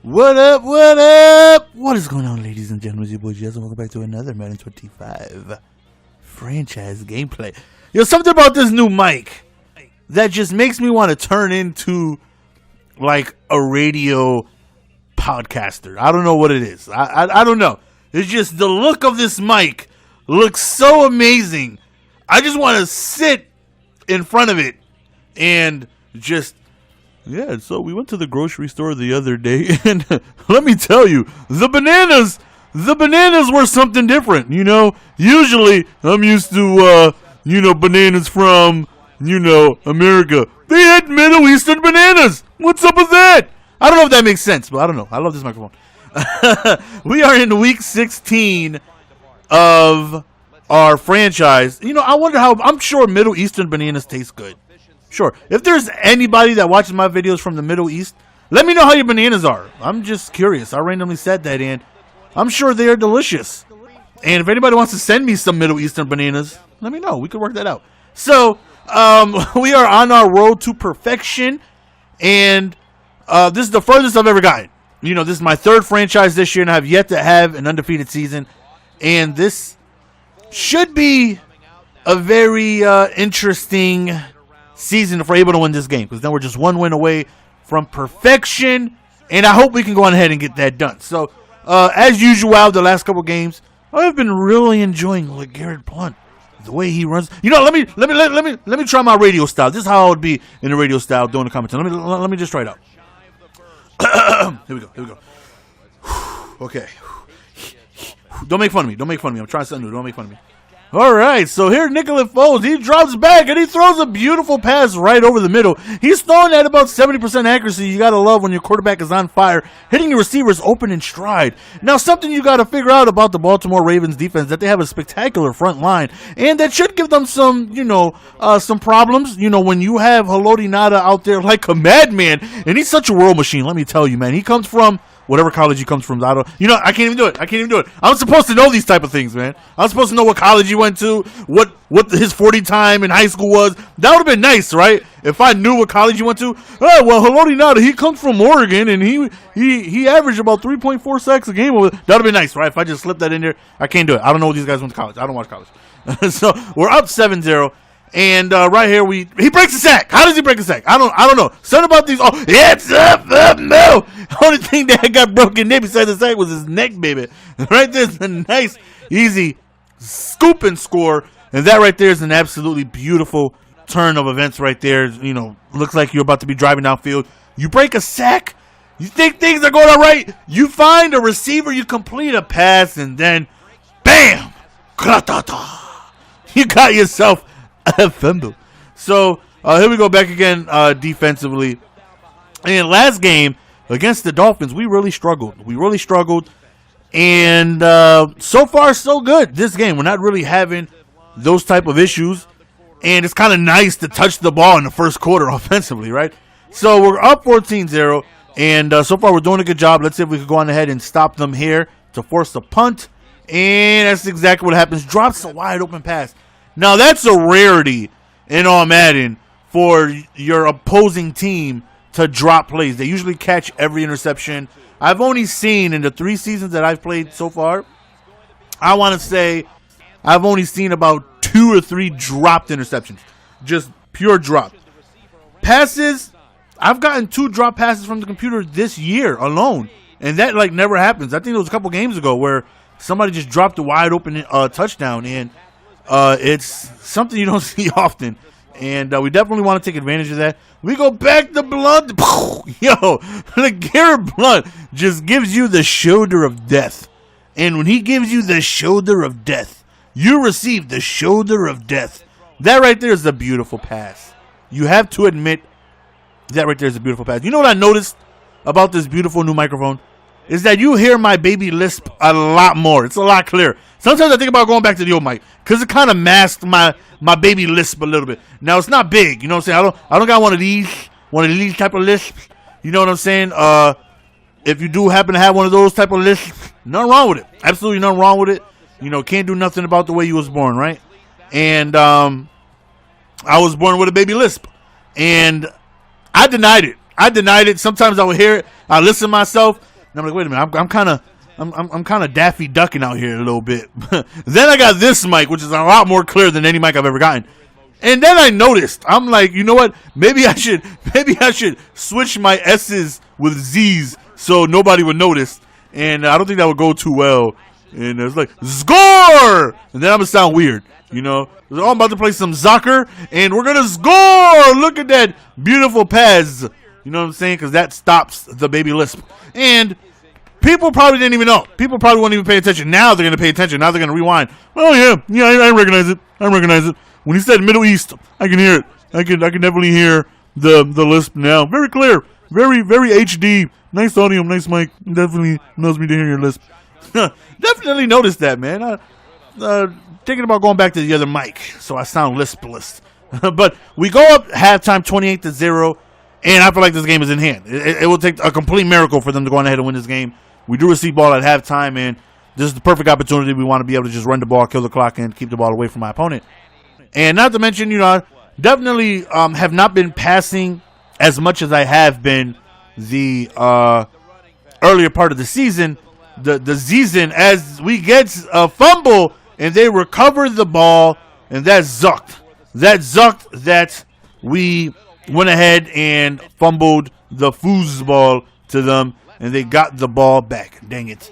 What up, what up? What is going on, ladies and gentlemen? It's your boy Jess, and welcome back to another Madden 25 franchise gameplay. Yo, something about this new mic that just makes me want to turn into like a radio podcaster. I don't know what it is. I don't know. It's just the look of this mic looks so amazing. I just want to sit in front of it and just... Yeah, so we went to the grocery store the other day, and let me tell you, the bananas were something different, you know. Usually, I'm used to, bananas from, America. They had Middle Eastern bananas. What's up with that? I don't know if that makes sense, but I don't know. I love this microphone. We are in week 16 of our franchise. You know, I wonder how, I'm sure Middle Eastern bananas taste good. Sure. If there's anybody that watches my videos from the Middle East, let me know how your bananas are. I'm just curious. I randomly said that, and I'm sure they are delicious. And if anybody wants to send me some Middle Eastern bananas, let me know. We could work that out. So, we are on our road to perfection, and this is the furthest I've ever gotten. You know, this is my third franchise this year, and I have yet to have an undefeated season. And this should be a very interesting season if we're able to win this game, because then we're just one win away from perfection, and I hope we can go on ahead and get that done. So as usual, the last couple games I've been really enjoying LeGarrette Blount, the way he runs. You know, let me try my radio style. This is how I would be in the radio style doing the commentary. Let me just try it out. Here we go. Okay. Don't make fun of me. I'm trying something new. Don't make fun of me. All right, so here Nicholas Foles, he drops back and he throws a beautiful pass right over the middle. He's throwing at about 70% accuracy. You got to love when your quarterback is on fire, hitting your receivers open in stride. Now, something you got to figure out about the Baltimore Ravens defense, that they have a spectacular front line, and that should give them some, some problems. You know, when you have Haloti Ngata out there like a madman, and he's such a world machine, let me tell you, man. He comes from... whatever college he comes from, I can't even do it. I'm supposed to know these type of things, man. I'm supposed to know what college he went to, what his 40 time in high school was. That would have been nice, right? If I knew what college he went to. Oh, well, Haloti Ngata, he comes from Oregon, and he averaged about 3.4 sacks a game. That would have been nice, right? If I just slipped that in there, I can't do it. I don't know what these guys went to college. I don't watch college. So we're up 7-0. And right here, he breaks a sack. How does he break a sack? I don't know. Something about these. Oh, it's up, no. Only thing that got broken in besides the sack was his neck, baby. Right there's a nice, easy scoop and score. And that right there is an absolutely beautiful turn of events right there. You know, looks like you're about to be driving downfield. You break a sack. You think things are going all right. You find a receiver. You complete a pass. And then, bam. You got yourself a fumble. So here we go back again defensively. And last game against the Dolphins, we really struggled. And so far so good this game. We're not really having those type of issues, and it's kind of nice to touch the ball in the first quarter offensively, right? So we're up 14-0, and so far we're doing a good job. Let's see if we can go on ahead and stop them here to force a punt. And that's exactly what happens. Drops a wide open pass. Now, that's a rarity in all Madden for your opposing team to drop plays. They usually catch every interception. I've only seen, in the 3 seasons that I've played so far, I want to say I've only seen about 2 or 3 dropped interceptions. Just pure drop. Passes, I've gotten 2 drop passes from the computer this year alone. And that, never happens. I think it was a couple games ago where somebody just dropped a wide open touchdown, and it's something you don't see often, and we definitely want to take advantage of that. We go back to Blount. Yo, LeGarrette Blount just gives you the shoulder of death. And when he gives you the shoulder of death, you receive the shoulder of death. That right there is a beautiful pass. You have to admit that right there is a beautiful pass. You know what I noticed about this beautiful new microphone? Is that you hear my baby lisp a lot more. It's a lot clearer. Sometimes I think about going back to the old mic because it kind of masked my baby lisp a little bit. Now, it's not big. You know what I'm saying? I don't got one of these type of lisps. You know what I'm saying? If you do happen to have one of those type of lisps, nothing wrong with it. Absolutely nothing wrong with it. You know, can't do nothing about the way you was born, right? And I was born with a baby lisp. And I denied it. Sometimes I would hear it. I listen to myself. I'm like, wait a minute, I'm kind of Daffy Ducking out here a little bit. Then I got this mic, which is a lot more clear than any mic I've ever gotten. And then I noticed, I'm like, you know what? Maybe I should switch my S's with Z's so nobody would notice. And I don't think that would go too well. And it's like, score! And then I'm going to sound weird, you know? Oh, I'm about to play some soccer, and we're going to score! Look at that beautiful pass. You know what I'm saying? Because that stops the baby lisp. And people probably didn't even know. People probably wouldn't even pay attention. Now they're going to pay attention. Now they're going to rewind. Oh, yeah, I recognize it. I recognize it. When he said Middle East, I can hear it. I can definitely hear the lisp now. Very clear. Very, very HD. Nice audio, nice mic. Definitely knows me to hear your lisp. Definitely noticed that, man. Thinking about going back to the other mic, so I sound lispless. But we go up halftime 28-0, and I feel like this game is in hand. It will take a complete miracle for them to go on ahead and win this game. We do receive ball at halftime, and this is the perfect opportunity. We want to be able to just run the ball, kill the clock, and keep the ball away from my opponent. And not to mention, you know, definitely have not been passing as much as I have been the earlier part of the season. The season, as we get a fumble and they recover the ball, and that zucked. That zucked that we went ahead and fumbled the foosball to them, and they got the ball back. Dang it!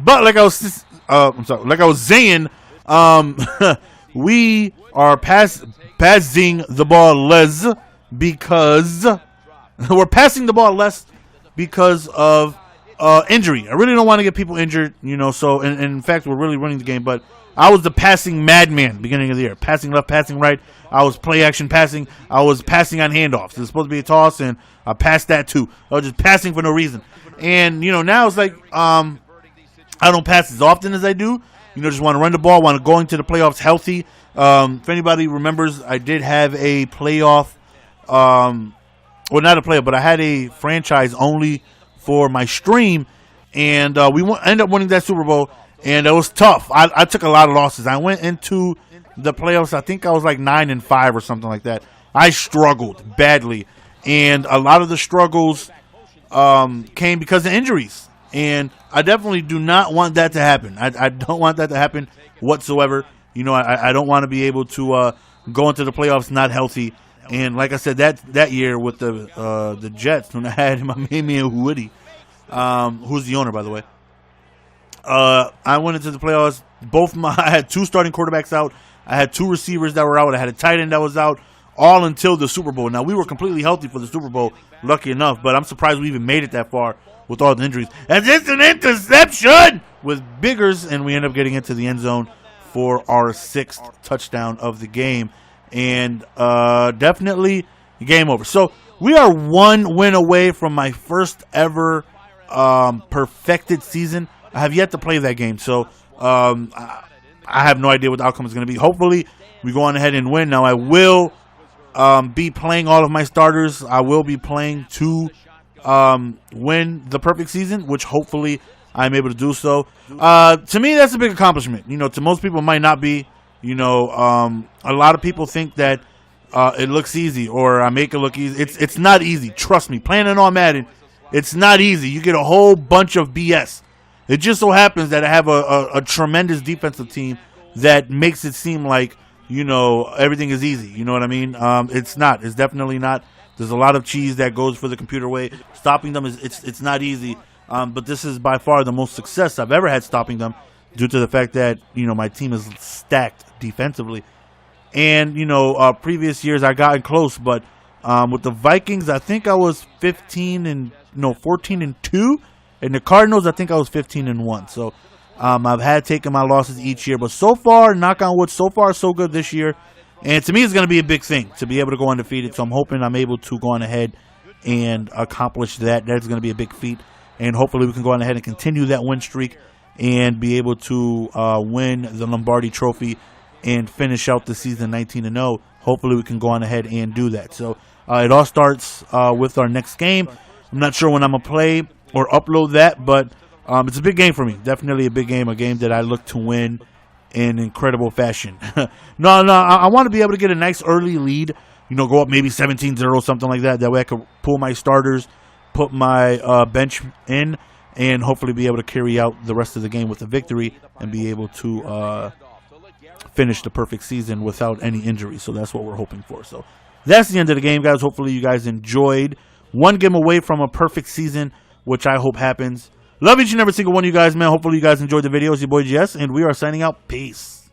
But like I was, like I was saying, we are passing the ball less because we're passing the ball less because of injury. I really don't want to get people injured, you know. So, and in fact, we're really running the game. But I was the passing madman beginning of the year, passing left, passing right. I was play action passing. I was passing on handoffs. It was supposed to be a toss, and I passed that too. I was just passing for no reason. And you know, now it's like I don't pass as often as I do. You know, just want to run the ball, want to go into the playoffs healthy. If anybody remembers, I did have a playoff, well, not a playoff, but I had a franchise only for my stream, and we ended up winning that Super Bowl, and it was tough. I took a lot of losses. I went into the playoffs, I think I was like 9-5 or something like that. I struggled badly, and a lot of the struggles came because of injuries. And I definitely do not want that to happen. I don't want that to happen whatsoever. You know, I don't want to be able to go into the playoffs not healthy. And like I said, that year with the Jets, when I had my main man Woody, who's the owner, by the way, I went into the playoffs. I had two starting quarterbacks out. I had two receivers that were out. I had a tight end that was out, all until the Super Bowl. Now, we were completely healthy for the Super Bowl, lucky enough, but I'm surprised we even made it that far with all the injuries. And it's an interception with Biggers, and we end up getting into the end zone for our 6th touchdown of the game. And definitely game over. So we are one win away from my first ever perfected season. I have yet to play that game, so I have no idea what the outcome is going to be. Hopefully, we go on ahead and win. Now, I will be playing all of my starters. I will be playing to win the perfect season, which hopefully I'm able to do so. To me, that's a big accomplishment. You know, to most people, it might not be. You know, a lot of people think that it looks easy, or I make it look easy. It's not easy. Trust me. Playing it on Madden, it's not easy. You get a whole bunch of BS. It just so happens that I have a tremendous defensive team that makes it seem like, you know, everything is easy. You know what I mean? It's not. It's definitely not. There's a lot of cheese that goes for the computer way. Stopping them it's not easy. But this is by far the most success I've ever had stopping them, due to the fact that, you know, my team is stacked defensively. And, you know, previous years I gotten close, but with the Vikings, I think I was 14-2, and the Cardinals, I think I was 15-1. So I've had taken my losses each year, but so far, knock on wood, so far so good this year. And to me, it's going to be a big thing to be able to go undefeated. So I'm hoping I'm able to go on ahead and accomplish that. That's going to be a big feat. And hopefully we can go on ahead and continue that win streak and be able to win the Lombardi Trophy and finish out the season 19-0. Hopefully we can go on ahead and do that. So it all starts with our next game. I'm not sure when I'm going to play or upload that, but it's a big game for me. Definitely a big game, a game that I look to win in incredible fashion. No, I want to be able to get a nice early lead, you know, go up maybe 17-0, something like that. That way I could pull my starters, put my bench in, and hopefully be able to carry out the rest of the game with a victory and be able to finish the perfect season without any injury. So that's what we're hoping for. So that's the end of the game, guys. Hopefully you guys enjoyed. One game away from a perfect season, which I hope happens. Love each and every single one of you guys, man. Hopefully you guys enjoyed the video. It's your boy GS, and we are signing out. Peace.